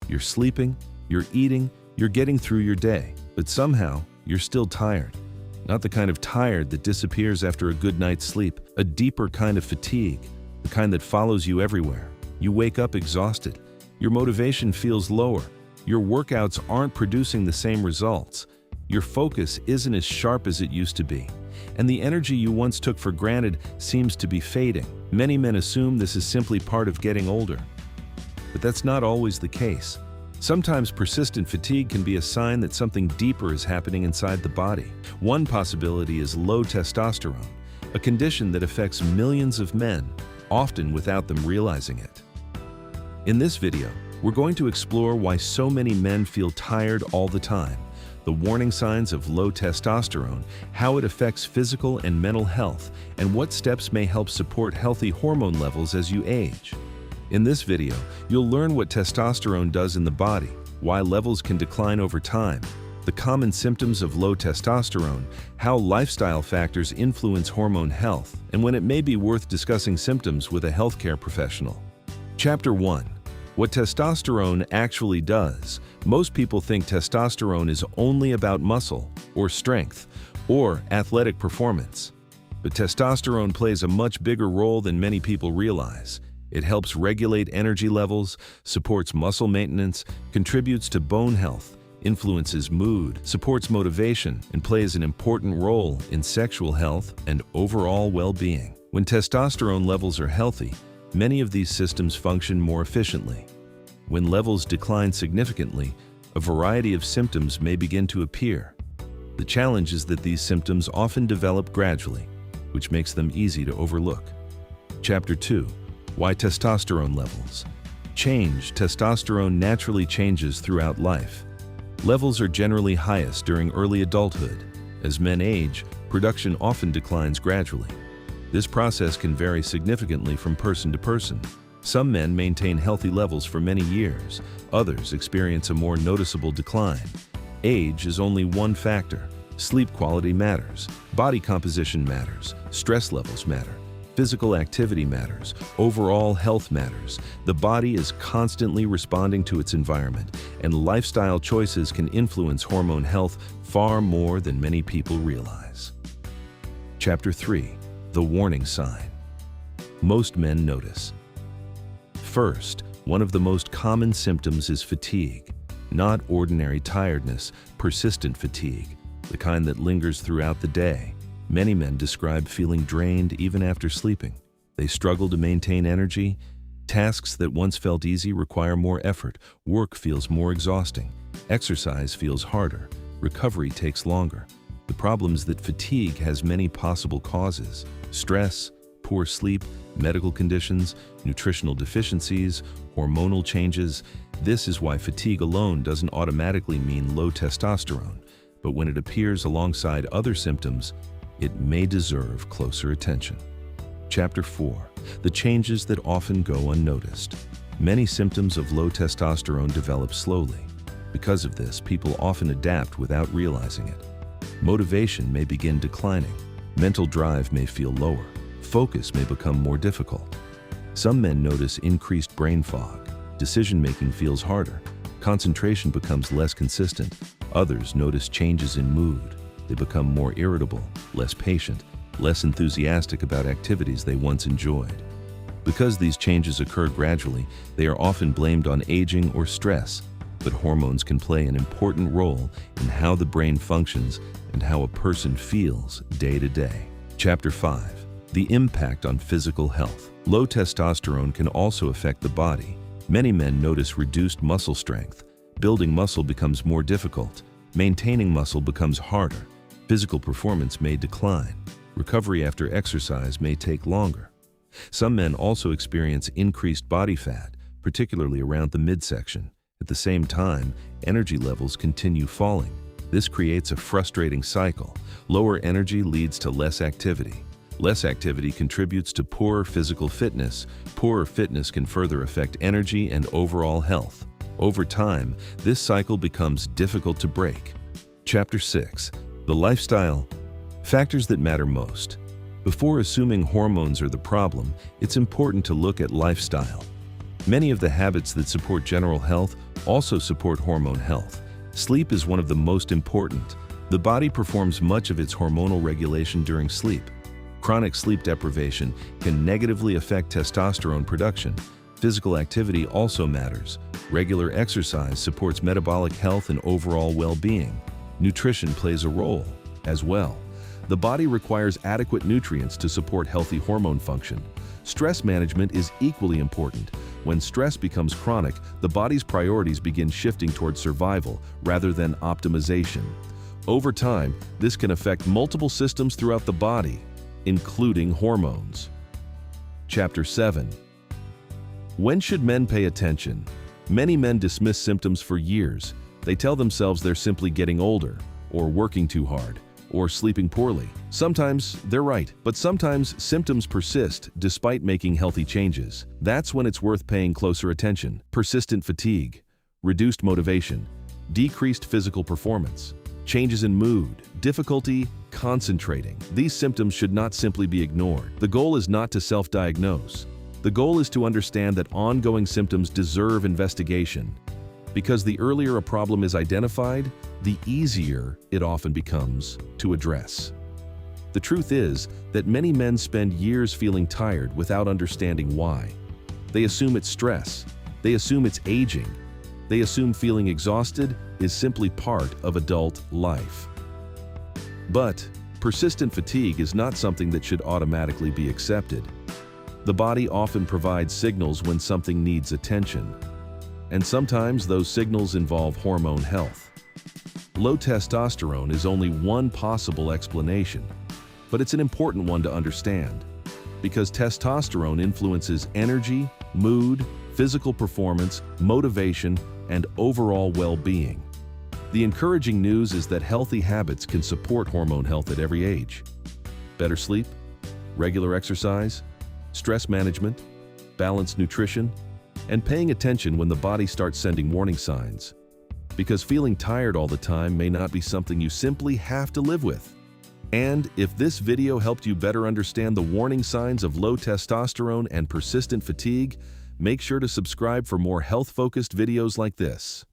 You're sleeping, you're eating, you're getting through your day, but somehow you're still tired. Not the kind of tired that disappears after a good night's sleep, a deeper kind of fatigue, the kind that follows you everywhere. You wake up exhausted. Your motivation feels lower. Your workouts aren't producing the same results. Your focus isn't as sharp as it used to be. And the energy you once took for granted seems to be fading. Many men assume this is simply part of getting older. But that's not always the case. Sometimes persistent fatigue can be a sign that something deeper is happening inside the body. One possibility is low testosterone, a condition that affects millions of men, often without them realizing it. In this video, we're going to explore why so many men feel tired all the time, the warning signs of low testosterone, how it affects physical and mental health, and what steps may help support healthy hormone levels as you age. In this video, you'll learn what testosterone does in the body, why levels can decline over time, the common symptoms of low testosterone, how lifestyle factors influence hormone health, and when it may be worth discussing symptoms with a healthcare professional. Chapter 1. What testosterone actually does. Most people think testosterone is only about muscle, or strength, or athletic performance. But testosterone plays a much bigger role than many people realize. It helps regulate energy levels, supports muscle maintenance, contributes to bone health, influences mood, supports motivation, and plays an important role in sexual health and overall well-being. When testosterone levels are healthy, many of these systems function more efficiently. When levels decline significantly, a variety of symptoms may begin to appear. The challenge is that these symptoms often develop gradually, which makes them easy to overlook. Chapter 2. Why testosterone levels change. Testosterone naturally changes throughout life. Levels are generally highest during early adulthood. As men age, production often declines gradually. This process can vary significantly from person to person. Some men maintain healthy levels for many years. Others experience a more noticeable decline. Age is only one factor. Sleep quality matters. Body composition matters. Stress levels matter. Physical activity matters. Overall health matters. The body is constantly responding to its environment, and lifestyle choices can influence hormone health far more than many people realize. Chapter 3. The warning sign. Most men notice. First, one of the most common symptoms is fatigue. Not ordinary tiredness, persistent fatigue, the kind that lingers throughout the day. Many men describe feeling drained even after sleeping. They struggle to maintain energy. Tasks that once felt easy require more effort. Work feels more exhausting. Exercise feels harder. Recovery takes longer. The problem is that fatigue has many possible causes: stress, poor sleep, medical conditions, nutritional deficiencies, hormonal changes. This is why fatigue alone doesn't automatically mean low testosterone, but when it appears alongside other symptoms, it may deserve closer attention. Chapter 4. The changes that often go unnoticed. Many symptoms of low testosterone develop slowly. Because of this, people often adapt without realizing it. Motivation may begin declining. Mental drive may feel lower. Focus may become more difficult. Some men notice increased brain fog. Decision-making feels harder. Concentration becomes less consistent. Others notice changes in mood. They become more irritable, less patient, less enthusiastic about activities they once enjoyed. Because these changes occur gradually, they are often blamed on aging or stress, but hormones can play an important role in how the brain functions and how a person feels day to day. Chapter 5. The impact on physical health. Low testosterone can also affect the body. Many men notice reduced muscle strength. Building muscle becomes more difficult. Maintaining muscle becomes harder. Physical performance may decline. Recovery after exercise may take longer. Some men also experience increased body fat, particularly around the midsection. At the same time, energy levels continue falling. This creates a frustrating cycle. Lower energy leads to less activity. Less activity contributes to poorer physical fitness. Poorer fitness can further affect energy and overall health. Over time, this cycle becomes difficult to break. Chapter 6. The lifestyle factors that matter most. Before assuming hormones are the problem, it's important to look at lifestyle. Many of the habits that support general health also support hormone health. Sleep is one of the most important. The body performs much of its hormonal regulation during sleep. Chronic sleep deprivation can negatively affect testosterone production. Physical activity also matters. Regular exercise supports metabolic health and overall well-being. Nutrition plays a role as well. The body requires adequate nutrients to support healthy hormone function. Stress management is equally important. When stress becomes chronic, the body's priorities begin shifting towards survival rather than optimization. Over time, this can affect multiple systems throughout the body, including hormones. Chapter 7. When should men pay attention? Many men dismiss symptoms for years. They tell themselves they're simply getting older, or working too hard, or sleeping poorly. Sometimes they're right, but sometimes symptoms persist despite making healthy changes. That's when it's worth paying closer attention. Persistent fatigue, reduced motivation, decreased physical performance, changes in mood, difficulty concentrating. These symptoms should not simply be ignored. The goal is not to self-diagnose. The goal is to understand that ongoing symptoms deserve investigation. Because the earlier a problem is identified, the easier it often becomes to address. The truth is that many men spend years feeling tired without understanding why. They assume it's stress. They assume it's aging. They assume feeling exhausted is simply part of adult life. But persistent fatigue is not something that should automatically be accepted. The body often provides signals when something needs attention. And sometimes those signals involve hormone health. Low testosterone is only one possible explanation, but it's an important one to understand, because testosterone influences energy, mood, physical performance, motivation, and overall well-being. The encouraging news is that healthy habits can support hormone health at every age. Better sleep, regular exercise, stress management, balanced nutrition, and paying attention when the body starts sending warning signs. Because feeling tired all the time may not be something you simply have to live with. And if this video helped you better understand the warning signs of low testosterone and persistent fatigue, make sure to subscribe for more health-focused videos like this.